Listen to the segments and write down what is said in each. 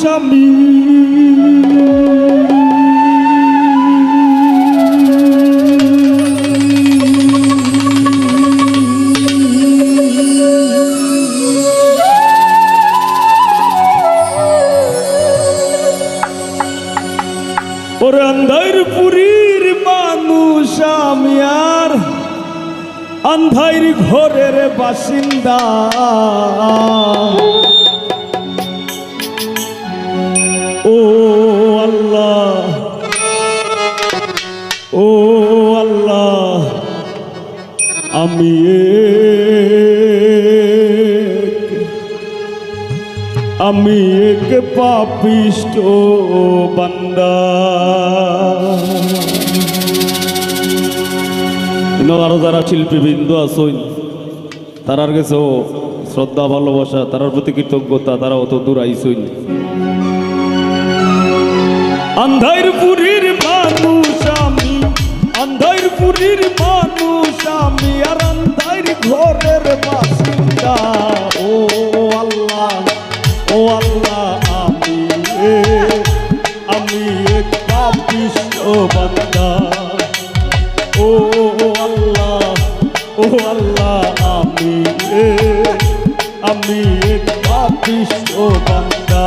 আমি ওর আন্ধারপুরীর মানুষ আমি আর আন্ধার ঘরের বাসিন্দা ও আল্লাহ ও আল্লাহ আমি এক পাপিষ্ট বান্দা। আরো যারা শিল্পীবৃন্দ আছেন তারার কাছে শ্রদ্ধা ভালোবাসা, তারার প্রতি কৃতজ্ঞতা, তারা অত দূর আইসইন। আন্ধারপুরীর মানুষ আমি, আন্ধারপুরীর মানুষ আমি আর আন্ধার ঘরের বাসিন্দা ও আল্লাহ ও আল্লাহ আমি এক পাপিষ্ট বান্দা ও আল্লাহ ও আল্লাহ আমি এক পাপিষ্ট বান্দা।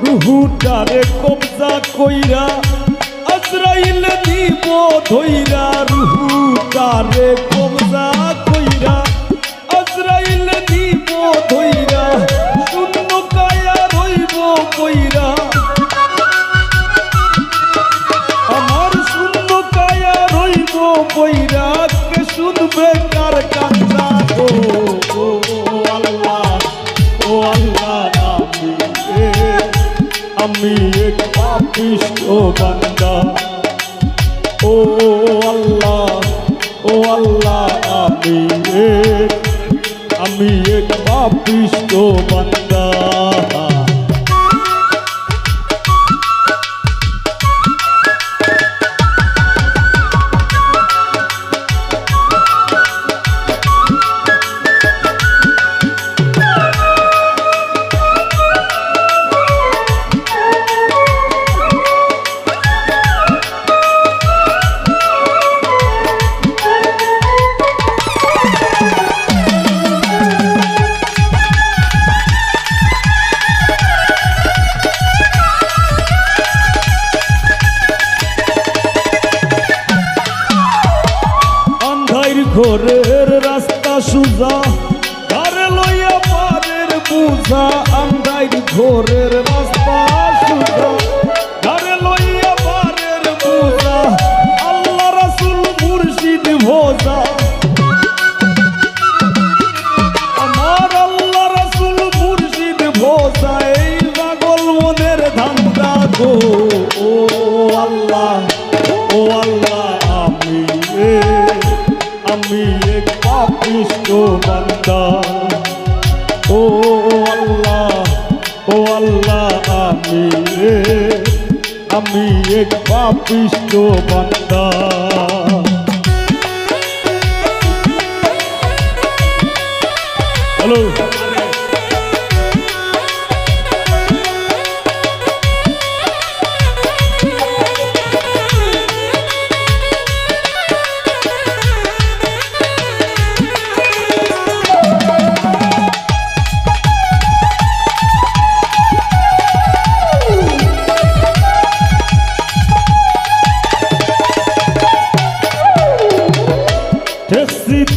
রুহুটারে কবজা কইরা আজরাইল দিব ধইরা, রুহুটারে কবজা কইরা আজরাইল দিব ধইরা, শূন্য কায়া রইব কইরা আমার শূন্য কায়া রইব কইরা, কে শুনবে কার কান্না গো আল্লাহ ও আল্লাহ আমি এক পাপিষ্ট বান্দা ও আল্লাহ আমি এক পাপিষ্ট বান্দা। ঘরের রাস্তা সুজা ঘরে লইয়া পারের বুঝা, আন্ধার ঘরের রাস্তা সুজা ঘরে লইয়া পারের বুঝা, আল্লাহ রাসূল মুর্শিদ ভোজা আমার আল্লাহ রাসূল মুর্শিদ ভোজা, এই পাগল মনের ধান্দা গো ও আল্লাহ আমি এক পাপিষ্ট বান্দা ও আল্লাহ আমি এক পাপিষ্ট বান্দা। হ্যালো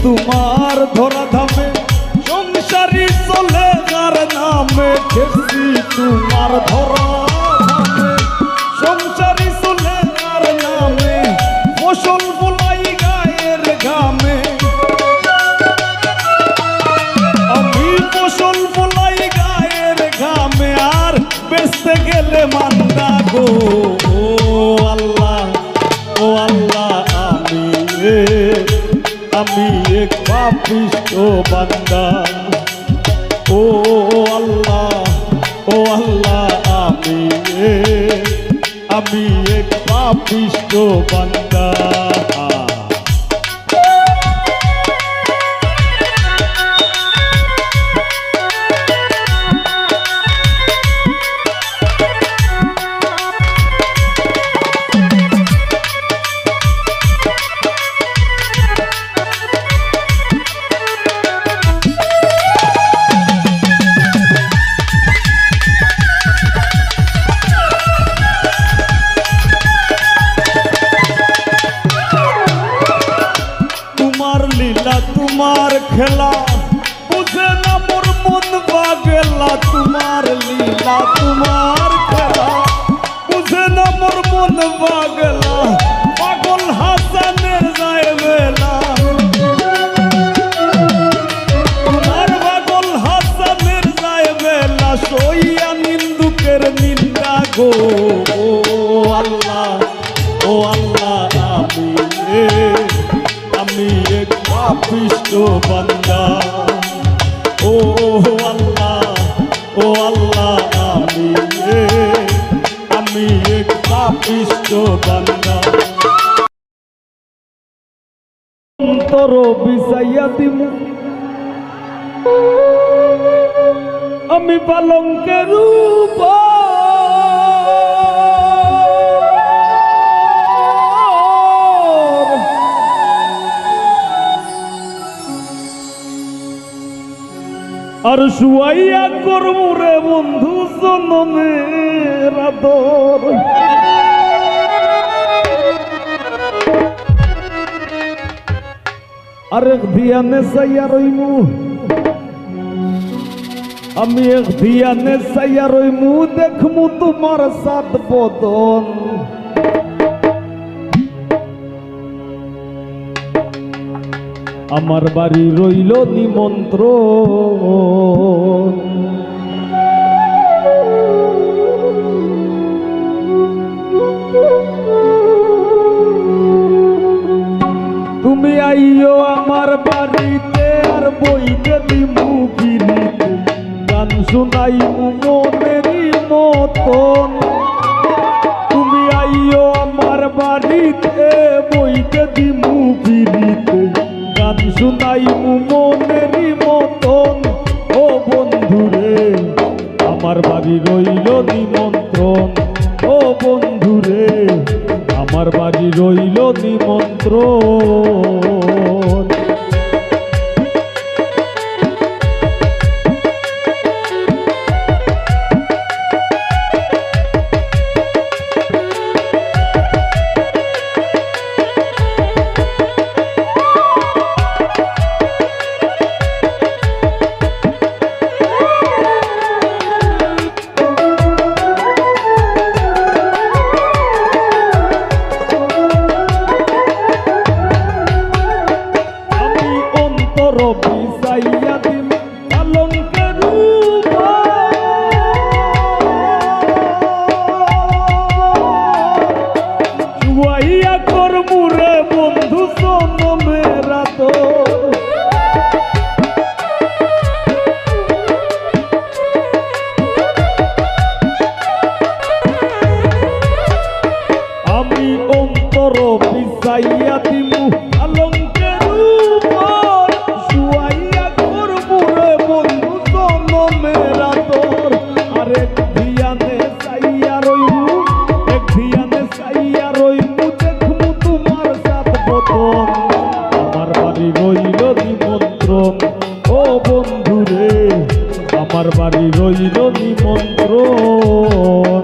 তোমার ধরা ধামে সংসারী চলে যার নামে, ঠেসি তোমার ধরা ধামে সংসারী চলে যার নামে, ফসল বুলাই গায় ও আল্লাহ, ও আল্লাহ, আমি এক পাপিষ্ঠ বান্দা। ও আল্লাহ, ও আল্লাহ, আমি এক পাপিষ্ঠ বান্দা। তোমার খেলা বুঝে না মোর মন পাগলা, তোমার লীলা তোমার খেলা বুঝে না মোর মন পাগলা, পাগল হাসানের যায় বেলা, তোমার পাগল হাসানের যায় বেলা, সইয়া নিন্দুকের নিন্দা গো। ও আল্লাহ, ও আল্লাহ, আমি এক পাপিষ্ঠ বান্দা। ও আল্লাহ, ও আল্লাহ, আমি এক পাপিষ্ঠ বান্দা। অন্তর বিছাইয়া দিমু আমি পালঙ্কের উপর, আর শুয়াইয়া করমু রে বন্ধু জনমের আদর। আরেক ধিয়ানে চাইয়া রইমু আমি, এক ধিয়ানে চাইয়া রইমু দেখমু তোমার সাত বদন। আমার বাড়ি রইল নিমন্ত্রণ, তুমি আইও আমার বাড়িতে আর বইতে দিমু ফিরিতে, গান শুনাইমু মনেরই মতন। তুমি আইও আমার বাড়িতে বইতে দিমু ফিরিতে, গান শুনাইমু মনেরই মতন। ও বন্ধুরে আমার বাড়ি রইল নিমন্ত্রণ, ও বন্ধুরে আমার বাড়ি রইল নিমন্ত্রণ। বিছাইয়া দিম পালঙ্কের উপর, শুয়াইয়া করমু রে বন্ধু জনমের আদর। আমি অন্তর বিছাইয়া দিমু পালঙ্কের উপর, শুয়াইয়া করমু রে বন্ধু জনমের আদর। আরেক ধিয়ানে চাইয়া রইমু, এক ধিয়ানে চাইয়া রইমু দেখমু তোমার সাত বদন। আমার বাড়ি রইল নিমন্ত্রণ, ও বন্ধুরে আমার বাড়ি রইল নিমন্ত্রণ।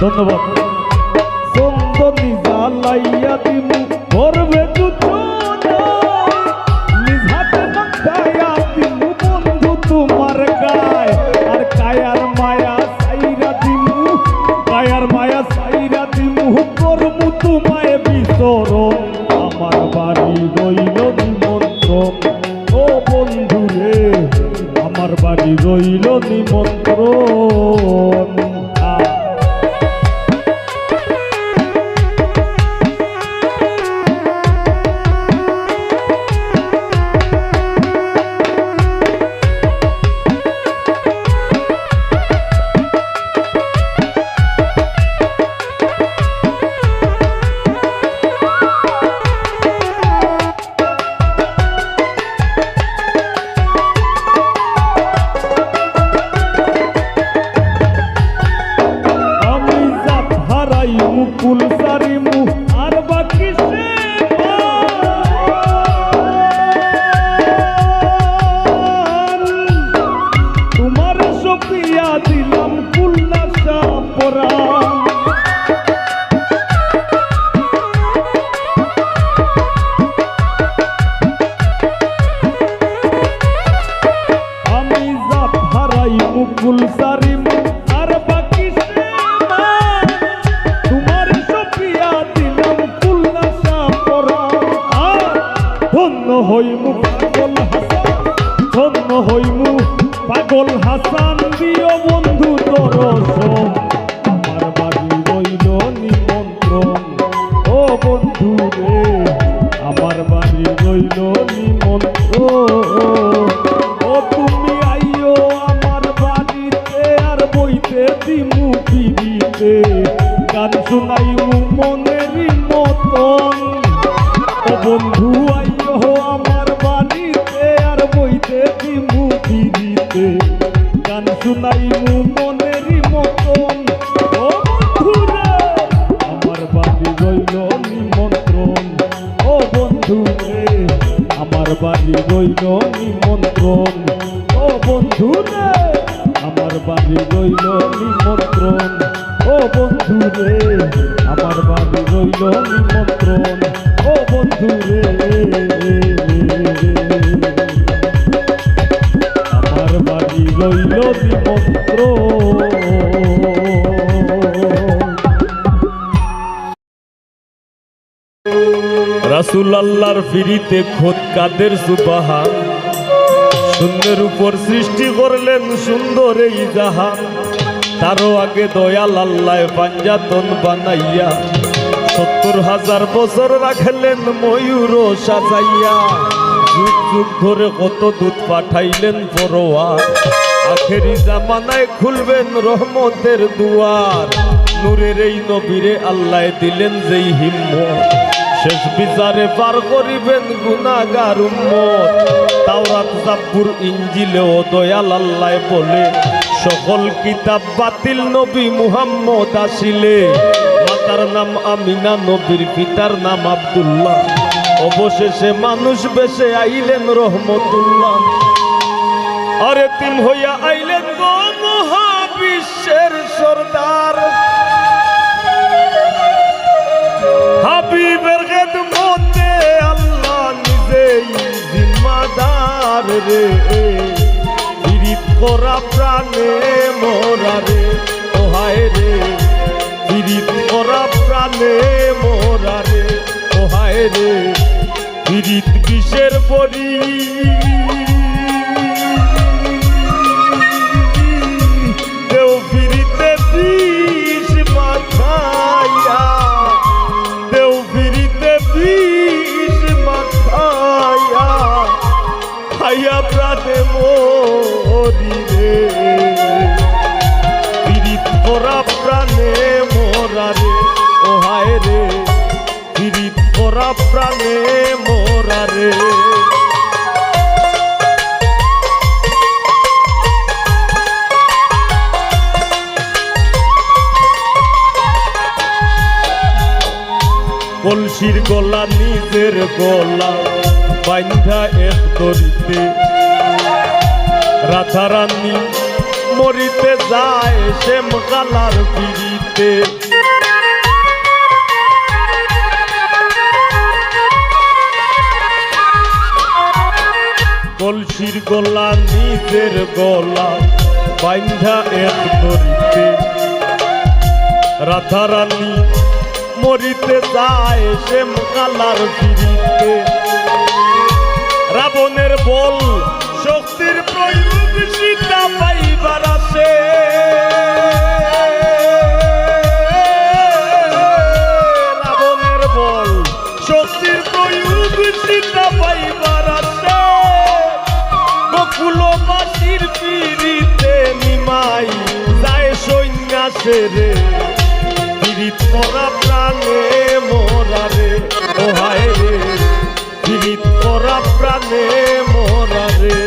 ধন্যবাদ। চন্দনী জ্বালাইয়া দিমু করবে নিজ হাতে মাখাইয়া দিমু বন্ধু তোমার গায়। আর কায়ার মায়া সাইরা দিমু, কায়ার মায়া সাইরা দিমু করমু তোমায় বিচরণ। আমার বাড়ি রইল নিমন্ত্রণ ও বন্ধু রে, আমার বাড়ি রইল নিমন্ত্রণ। মুকুল সারিমু আর বাকি তোমার সপিয়া দিলাম কুল্লাসা পরাণ। আমি জাত হারাই মুকুল সারিমু আর বাকি ধন্য হইমু পাগল হাসান, ধন্য হইমু পাগল হাসান দিও বন্ধু দর্শন। আমার বাড়ি রইল নিমন্ত্রণ ও বন্ধু রে, আমার বাড়ি রইল নিমন্ত্রণ। ও তুমি আইও আমার বাড়িতে আর বইতে দিমু পিড়িতে, গান শুনাইমু মনেরই মতন। ও বন্ধু আইও আমার বাড়িতে আর বইতে দিমু পিড়িতে, গান শুনাইমু মনেরই মতন। ও বন্ধু রে, আমার বাড়ি রইল নিমন্ত্রণ ও বন্ধু রে, আমার বাড়ি রইল নিমন্ত্রণ। ও বন্ধু রে, আমার বাড়ি রইল নিমন্ত্রণ। ও বন্ধু রে, আমার বাড়ি রইল নিমন্ত্রণ। ও বন্ধু রে, আমার বাড়ি রইল নিমন্ত্রণ। রাসূল আল্লাহর ফিরিতে খোদ কাদের সুবহান, শূন্যের উপর সৃষ্টি করলেন সুন্দর এই জাহান। তারও আগে দয়াল আল্লাহ পাঞ্জাতন বানাইয়া ৭০,০০০ বছর রাখলেন ময়ূর সাজাইয়া। যুগ যুগ ধরে কত দূত পাঠাইলেন পরোয়ার, আখেরি জামানায় খুলবেন রহমতের দুয়ার। নূরের এই নবীরে আল্লাহ দিলেন যেই হিম্মত, শেষ বিচারে পার করিবেন গুনাহগার উম্মত। তাওরাত জাবুর ইনজিলেও দয়াল আল্লাহ বলে, সকল কিতাব বাতিল নবী মুহাম্মদ আসিলে। মাতার নাম আমিনা, নবীর পিতার নাম আব্দুল্লাহ, অবশেষে মানুষ বেশে আইলেন রহমতুল্লাহ। আরে তিম হইয়া আইলেন গো মহাবিশ্বের সরদার, হাবিবের খেদমতে আল্লাহ নিজেই জিম্মাদার রে। পীড়িত করা প্রাণে মোরা রে, ও হায় রে, পীড়িত করা প্রাণে মোরা রে, ও হায় রে। পীড়িত বিষের বড়ি, দেও পীড়িতে বিষ মাখাইয়া, দেও পীড়িতে বিষ মাখাইয়া, খাইয়া প্রাণে মরি রে। পীড়িত করা প্রাণে মোরা রে, ও হায় রে, পীড়িত করা প্রাণে মোরা রে। কলসির গলা নিজের গলা বাইন্ধা এক দড়িতে, রাধারানী মরিতে যায় শ্যাম কালার পিড়িতে। কলসির গলা নিজের গলা বাইন্ধা এক দড়িতে, রাধারানী মরিতে যায় শ্যাম কালার পিড়িতে। রাবণের বল শক্তির প্রয়োগ সীতা পাইবার আসে, রাবণের বল শক্তির প্রয়োগ সীতা পাইবার আসে। গোকুলবাসীর পিড়িতে নিমাই যায় সন্ন্যাসের, পিড়িত করা প্রাণে মোরা রে ও হায় রে, পিড়িত করা প্রাণে মোরা রে।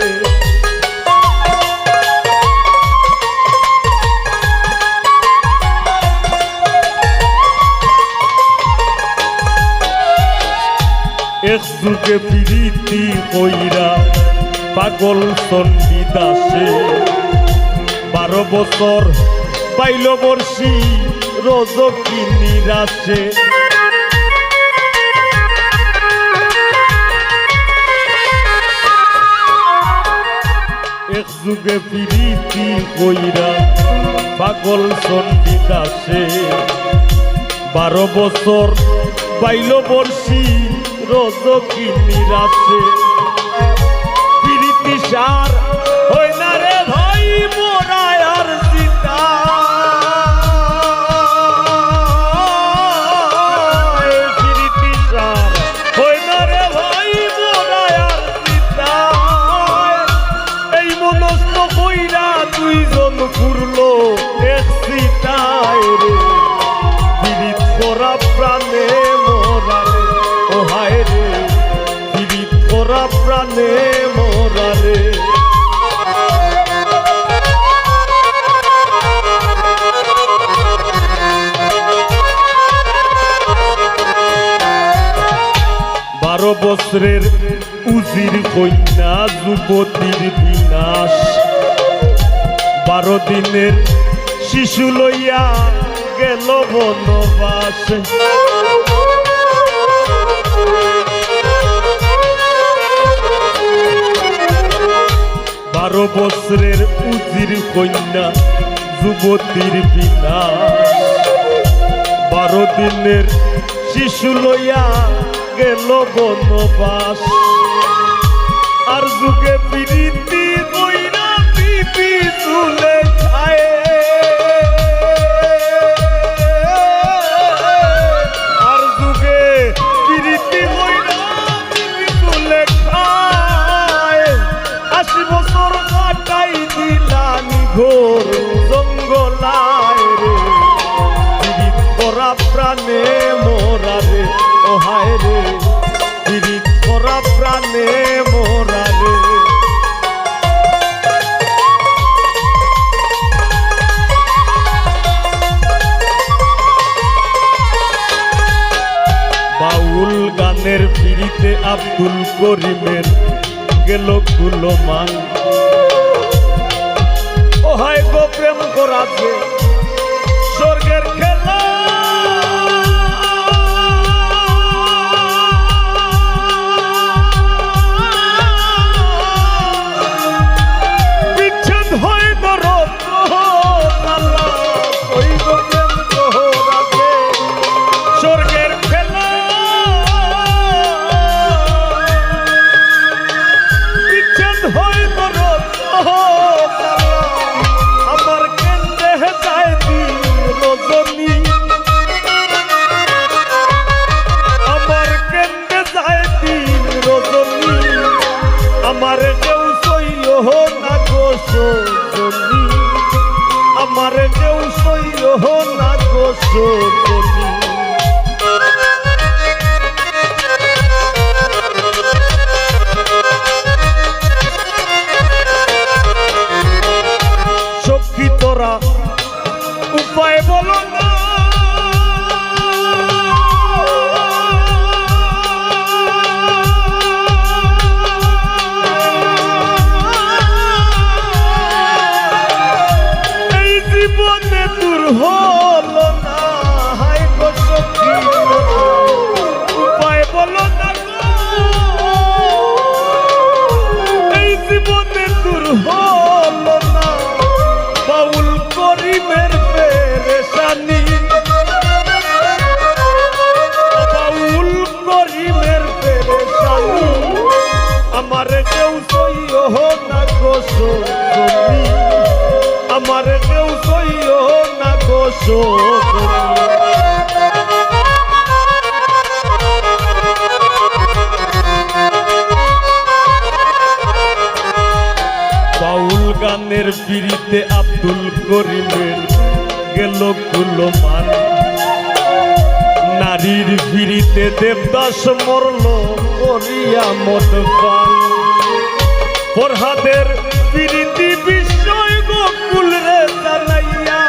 এক যুগে পিড়িতি কইরা পাগল চণ্ডীদাসে, 12 বছর পাইল বর্ষি রজকিনী রাশে। এক যুগে পিড়িতি কইরা পাগল চণ্ডীদাসে, 12 বছর পাইল বর্ষি রজকিনী রাশে। পিড়িতি সার হই না রে ভাই মোরা আর সীতা, পিড়িতি সার হই না রে ভাই মোরা আর সীতা। এই মনস্থ কইরা দুইজন ঘুরলো এক সীতায় রে, পিড়িত করা প্রাণে মোরা রে ও হায় রে, পিড়িত করা প্রাণে মোরা রে। বারো বছরের উজির কন্যা যুবতীর বিনাশ, 12 দিনের শিশু লইয়া গেল বনবাস। 12 বছরের উজির কন্যা যুবতীর বিনাশ, 12 দিনের শিশু লইয়া গেল বনবাস। আর যুগে পিড়িতি কইরা বিবি চুলে খায়, আর যুগে পিড়িতি কইরা বিবি চুলে খায়। 80 বছর কাটাই দিলানি ঘোর জঙ্গলায় রে, পিড়িত করা প্রাণে মোরা রে ও হায় রে, পিড়িত করা প্রাণে মোরা রে। বাউল গানের পিড়িতে আব্দুল করিমের গেল গুলমান, ও হায় গো প্রেম করাছে স্বর্গের খেলা। বিচ্ছেদ হয় নরক ওই গো প্রেম করাছে স্বর্গের খেলা। বিচ্ছেদ হয় নরক আমার কেন্দ্রে যায় দিন রজনী, আমার কেন্দ্রে যায় দিন রজনী। আমার কেউ সইল না গো সজনী, আমার কেউ সইল না গো সজনী। সখী তোরা উপায় বলো না, হলো না, হায় গো সখী উপায় বলো না গো, এই জীবনে দূর হলো না বাউল করিমের পেরেশানি, বাউল করিমের পেরেশানি, আমার কেউ সইও না গো সখী, আমার কেউ সইও না গো সখী। বাউল গানের পিড়িতে আব্দুল করিমের গেল কুলমান, নারীর পিড়িতে দেবদাস মরল করিয়া মদ পান, ফরহাদের পিড়িতি বিষয় গোকুল রে জানাইয়া,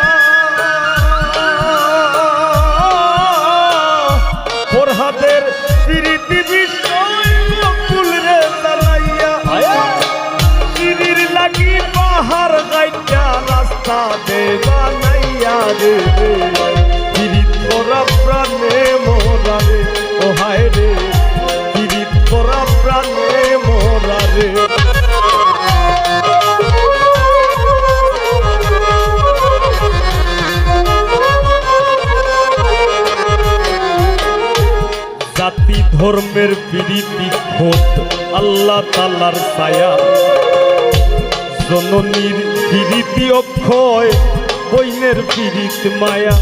ফরহাদের পিড়িতি বিষয় গোকুল রে জানাইয়া, সিঁড়ির লাগি পাহাড় গাইটা রাস্তা দে বানাইয়া রে, পিড়িত করা প্রাণে মোরা রে, ও হায় রে পিড়িত করা প্রাণে মোরা রে। জাতি ধর্মের পিড়িতি খোদ আল্লাহ তাআলার ছায়া, জননীর পিড়িতি অক্ষয় বইনের পিড়িত মায়া,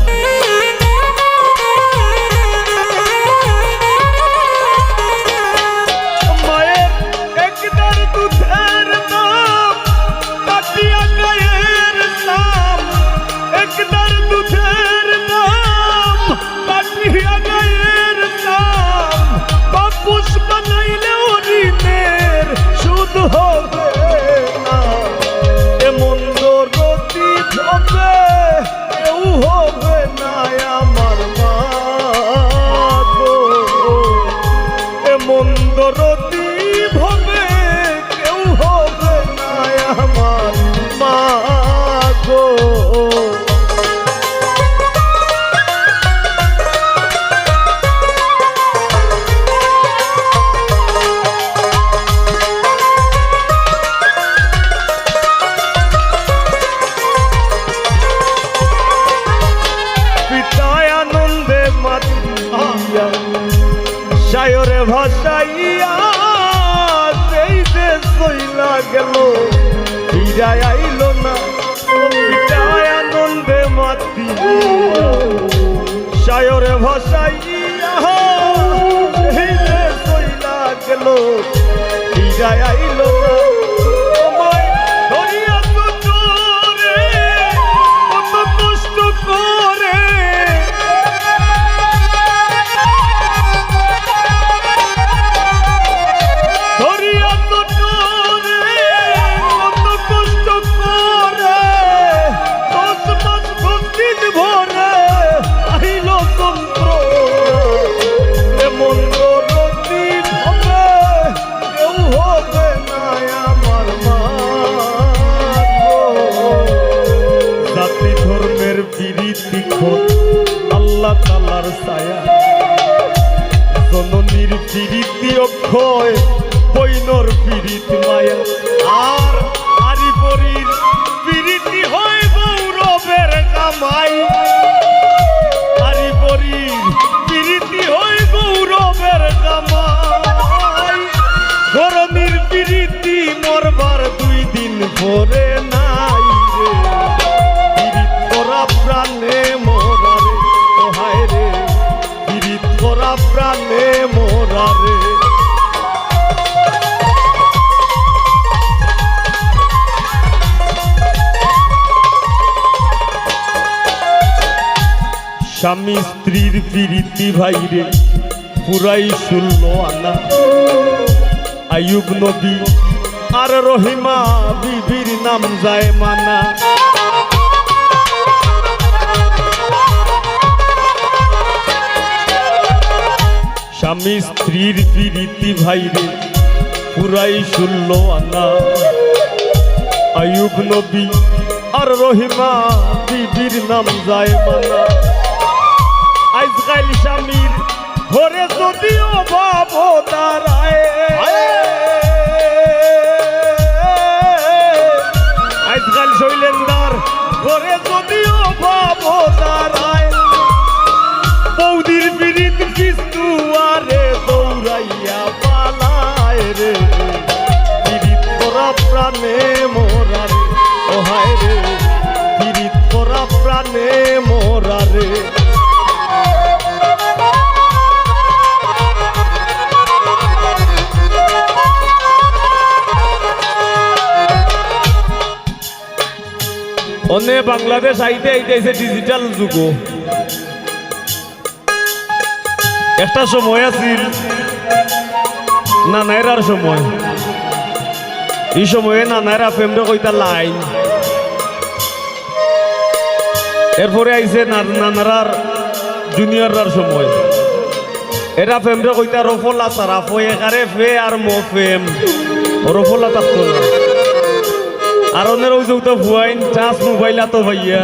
মায়ের একদার দুধের দাম কাটিয়া গায়ের দাম, একদার দুধের দাম কাটিয়া গায়ের দাম, বাপুস বানাইলেও ঋণের সুদ হবে না, এমন দরদি হবে কেউ হবে না আমার মা গো, এমন দরদি হবে কেউ হবে না আমার মা গো। শায়রে ভাসাইয়া সেই যে সইলা গেল ফিরায় আইল না, পিতায় আনন্দে মাতি শায়রে ভাসাইয়া সেই যে সইলা গেল ফিরায় আইল না, আমায় ধরিয়া তো তোরে কত কষ্ট করে, আল্লাহ তাআলার ছায়া, জননীর পিড়িতি অক্ষয় বইনর পিড়িত মায়া, আর আরিপরির পিড়িতি হয় গৌরবের কামাই, আরিপরির পিড়িতি হয় গৌরবের কামাই, ধরনীর পিড়িতি মরবার 2 দিন পরে নাই রে, পিড়িত করা প্রাণে মোরা রে, ও হায় রে পিড়িত করা প্রাণে মোরা রে। স্বামী স্ত্রীর পিড়িতি ভাইরে পুরাই 16 আনা, আইয়ুব নবী আর রহিমা বিবির নাম যায় মানা, স্বামী স্ত্রীর পিড়িতি ভাইরে পুরাই 16 আনা, আইয়ুব নবী আর রহিমা বিবির নাম যায় মানা আজকাল স্বামীর ঘরে যদিও বাব দাঁড়ায় আজকাল শৈলেন্দার ঘরে যদিও বাব দাঁড়ায় বৌদির বিরিত কিস্তুয়ারে দৌড়াইয়া পালায় রে বিরিত করা প্রাণে মোরা রে ও হায় রে বিরিত করা প্রাণে মোরা রে অনে বাংলাদেশ আইতে আইতেছে ডিজিটাল যুগ একটা সময় আছিল নানাইরার সময় এই সময়ে নানাইরা ফেমরে কইতা লাইন এরপরে আইছে নানারার জুনিয়ররার সময় এরা ফেমরে কইতা রফলা সারা ফয়ে একারে ফে আর মো ফেম রফলা থাকতো না আর অন্যের ওই যে ভুয়াইন চাষ মোবাইল তো ভাইয়া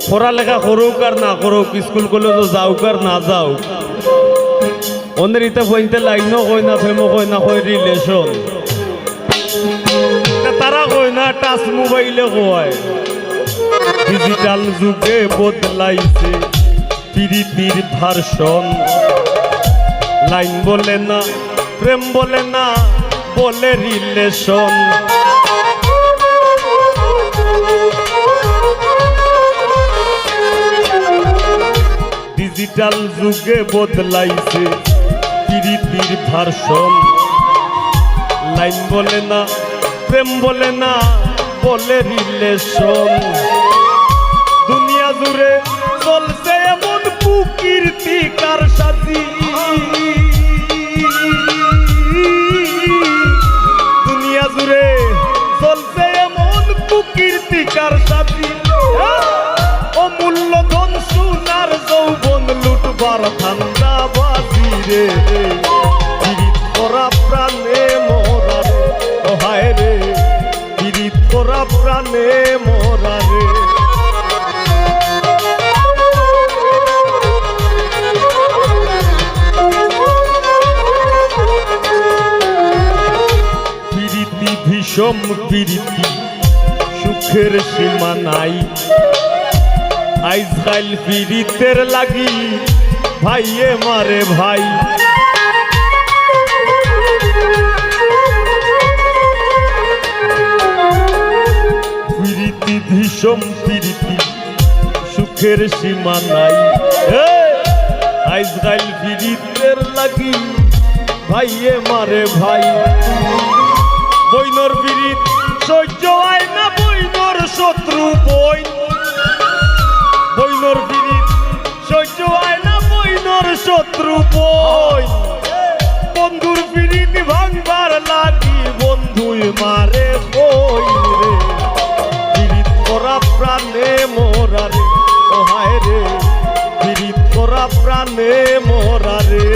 পড়ালেখা করুক আর না করুক স্কুল কলেজও যাওক আর না যাওক অন্যের ইতে ভুয়াইনতে লাইনও কই না ফেমও কই না কই রিলেশন তারা কই না টাচ মোবাইলে কয় ডিজিটাল যুগে বদলাইছে প্রীতির ভার্সন লাইন বলে না প্রেম বলে না বলে রিলেশন ডিজিটাল যুগে বদলাইছে প্রীতির ভার্সন লাইন বলে না প্রেম বলে না বলে রিলেশন দুনিয়া জুড়ে চলছে এমন কুকীর্তি কার সাথী দুনিয়া জুড়ে চলছে এমন কুকীর্তিকার সাথী অমূল্য ধন সোনার যৌবন লুটবার ধান্দা বাজি রে পীড়িত করা প্রাণে মোরা রে ও হায় রে পীড়িত করা প্রাণে মোরা রে ভীষণ প্রীতি সুখের সীমা নাই আজকাল প্রীতের লাগি ভাইয়ে মারে ভাই প্রীতি ভীষণ প্রীতি সুখের সীমা নাই আজকাল প্রীতের লাগি ভাইয়ে মারে ভাই বইনর বিরিত সহ্য হয় না বইনর শত্রু বই বইনর বিরিত সহ্য হয় না বইনর শত্রু বই বন্ধুর বিরিত ভাঙবার লাগি বন্ধুই মারে বই রে বিরিত করা প্রাণে মোরা রে ও হায় রে বিরিত করা প্রাণে মোরা রে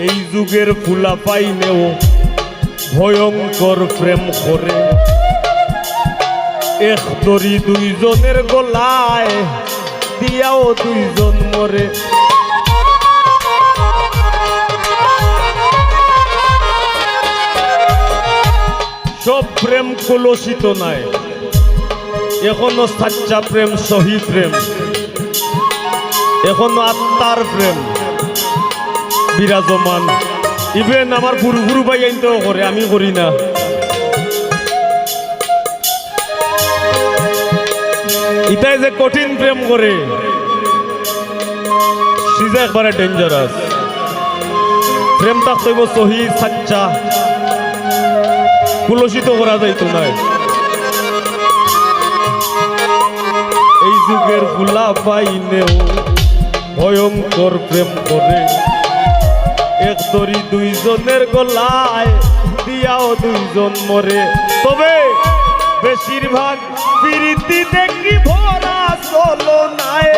এই যুগের ফুলা পাইনেও ভয়ঙ্কর প্রেম করে এক দড়ি দুইজনের গলায় দিয়াও দুইজন মরে সব প্রেম কলুষিত নাই এখনো সাচ্চা প্রেম সহি প্রেম এখনো আত্মার প্রেম বিরাজমান ইভেন আমার গুরু গুরু ভাই আইনতেও করে আমি করি না ইটাই যে কঠিন প্রেম করে সিজা একবারে ডেঞ্জারাস প্রেম তাক তৈব সহি সাচ্চা কুলসিত করা যাইতো না এই যুগের ফুলা পাইনেও ভয়ঙ্কর প্রেম করে এক দড়ি দুইজনের গলায় দিয়াও দুইজন মরে তবে বেশিরভাগ প্রীতি দেখি ভরা চলো নাই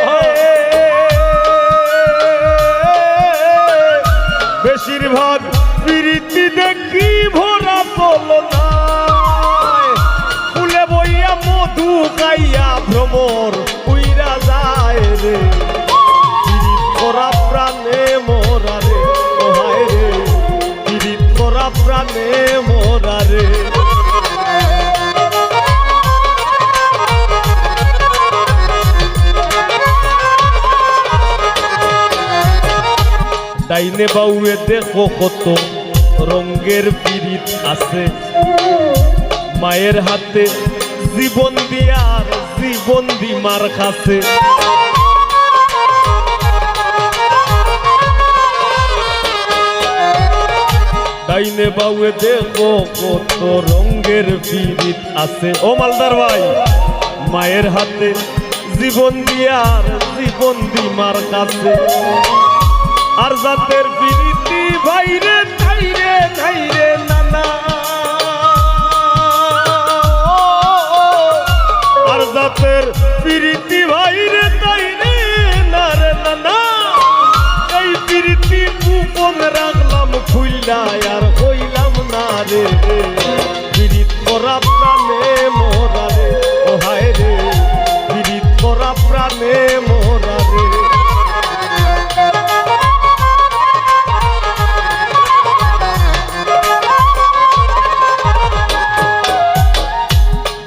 প্রাণে মোরারে। ডাইনে বাউয়ে দেখো কত রঙের পিরিত আছে, মায়ের হাতে জীবন দিয়ার জীবন দি মার খাছে। ডাইনে বাউয়ে দেখো কত রঙের পিরিত আছে। ও মালদার ভাই, মায়ের হাতে জীবন দিয়ার জীবন দি মার কাছে। আর জাতের পিরিতি ভাইরে ধাইরে ধাইরে নানা, আর জাতের পিরিতি ভাইরে ধাইরে নারে নানা। এই পিরিতি গোপন রাখলাম খুইলা আর হইলাম না রে। পিরিত করা প্রাণে মোরারে, ও হায় রে পিরিত করা প্রাণে মোরারে।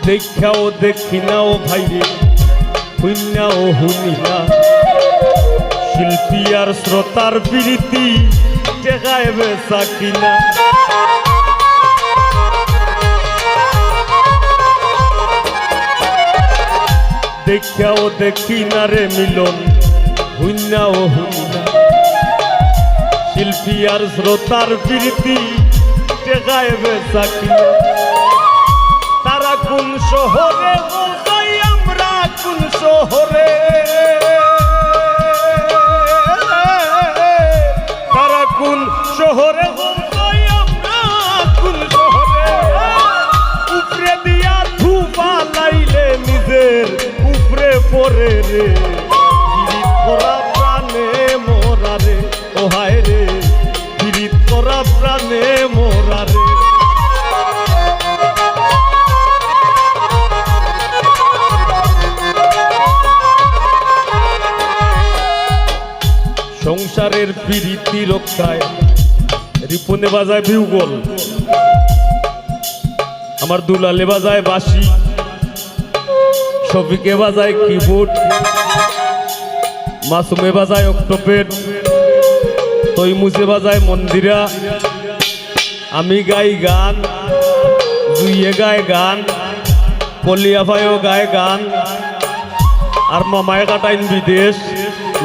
দেখাও দেখি না ও ভাইরে, শুনিয়া ও শুনি না। শিল্পী আর শ্রোতার প্রীতি টেকায় বেচা কিনা। দেখাও দেখি না রে মিলন, শুনিয়া ও শুনি না। শিল্পী আর শ্রোতার প্রীতি টেকায় বেচা কিনা। তারা কোন শহরে যাই আমরা কোন শহরে, তারা কোন শহরে যাই আমরা কোন শহরে। উপরে দিয়া ধুপা লাইলে নিজের উপরে পরে রে। পিরিত করা প্রাণে মোরারে, ও হায় রে পিরিত করা প্রাণে মোরারে। সংসারের প্রীতি রক্ষায় রিপনে বাজায় বিউগল, আমার দুলালে বাজায় বাঁশি, শফিকে বাজায় কিবোর্ড, মাসুমে বাজায় অক্টোপেড, তৈমুজে বাজায় মন্দিরা, আমি গাই গান, জুইয়ে গায় গান, কলিয়াফায়ও গায় গান, আর মামায় কাটাইন বিদেশ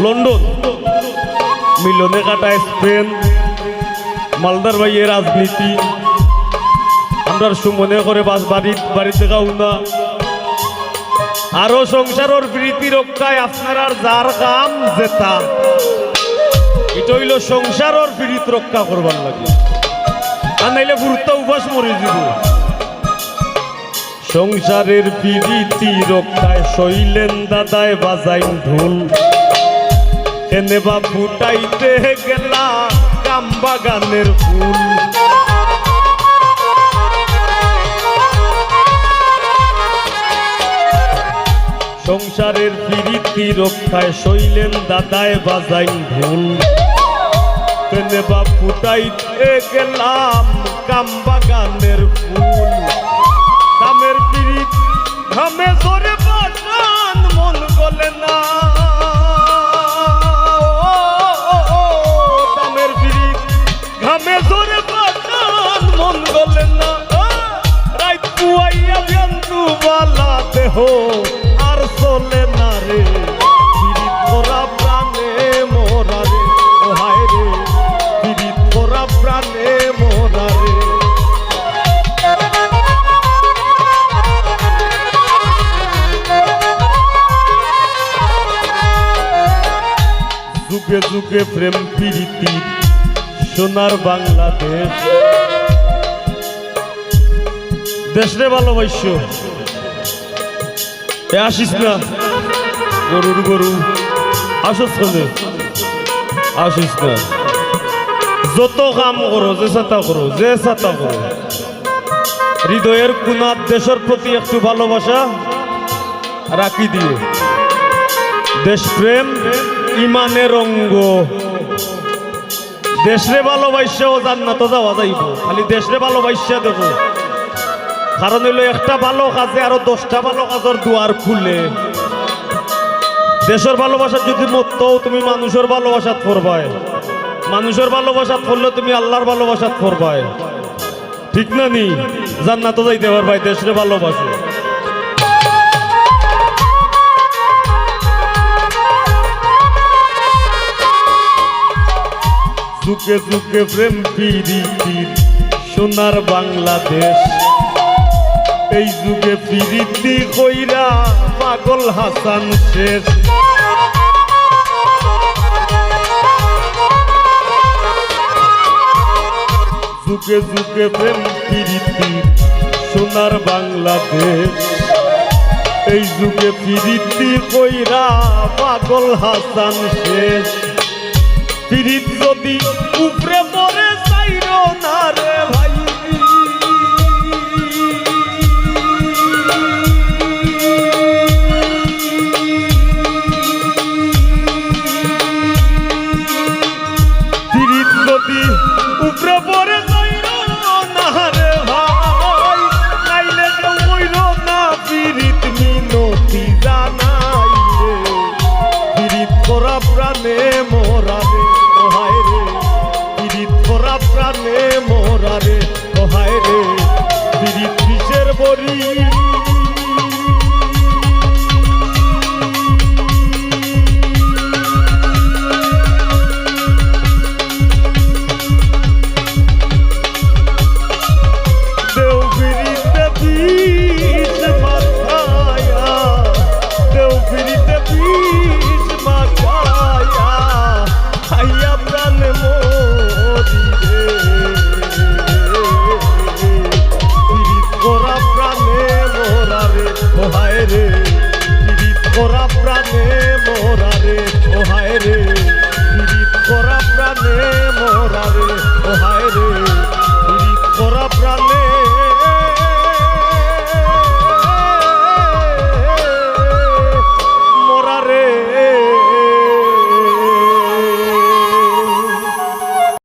লন্ডন, মিলনে কাটায় স্পেন। মালদার ভাইয়ের রাজনীতি আমরা সুমনে করে বাড়িতে গাও না। আরো সংসারের প্রীতি রক্ষায় আপনার যার কাম যেতা, এটা হইল সংসারের প্রীতি রক্ষা করবার লাগে। আর নাইলে গুরুত্ব উপাস মরে যাব। সংসারের প্রীতি রক্ষায় শৈলেন দাদায় বাজাইন ঢোল, এনে বা ফুটাইতে গেলা কাম বাগানের ফুল। সংসারের প্রীতি রক্ষায় শৈলেন দাদায় বাজাইন ঢোল, এনে বা ফুটাইতে গেলাম কাম বাগানের ফুল। দামের পিরিত ঘামে জোরে বাগান মন গলে না, দামের পিরিত ঘামে জোরে বাগান মন গলে না। রাত পুয়াইয়া জন্তু বালা দেহ আর চলে না রে। পিরিত করা প্রাণে মোরা রে, ও হায় রে পিরিত করা প্রাণে মোরা রে। যুগে যুগে প্রেম প্রীতি সোনার বাংলাদেশ। দেশরে ভালোবাস আসিস না, গরুর গরু আসিস না, আসিস না। যত কাম করো, যে চেষ্টা করো, যে চেষ্টা করো, হৃদয়ের কোনার দেশের প্রতি একটু ভালোবাসা রাখি দিয়ে। দেশপ্রেম ইমানের অঙ্গ, দেশরে ভালোবাসাও জান্নাত যাওয়া যাইব, খালি দেশরে ভালোবাসা দেব। কারণ হইলো একটা ভালো কাজে আরো 10টা ভালো কাজের দুয়ার খুলে। দেশের ভালোবাসা যদি মরতেও তুমি মানুষের ভালোবাসাত পড়বাই, মানুষের ভালোবাসাত পড়লে তুমি আল্লাহর ভালোবাসাত পড়বাই, ঠিক না নি? জান্নাত যাইতে পারবাই দেশরে ভালোবাসে। যুগে যুগে প্রেম প্রীতির সোনার বাংলাদেশ, এই যুগে প্রীতি কইরা পাগল হাসান শেষ। যুগে যুগে প্রেম প্রীতির সোনার বাংলাদেশ, এই যুগে প্রীতি কইরা পাগল হাসান শেষ। প্রীত যদি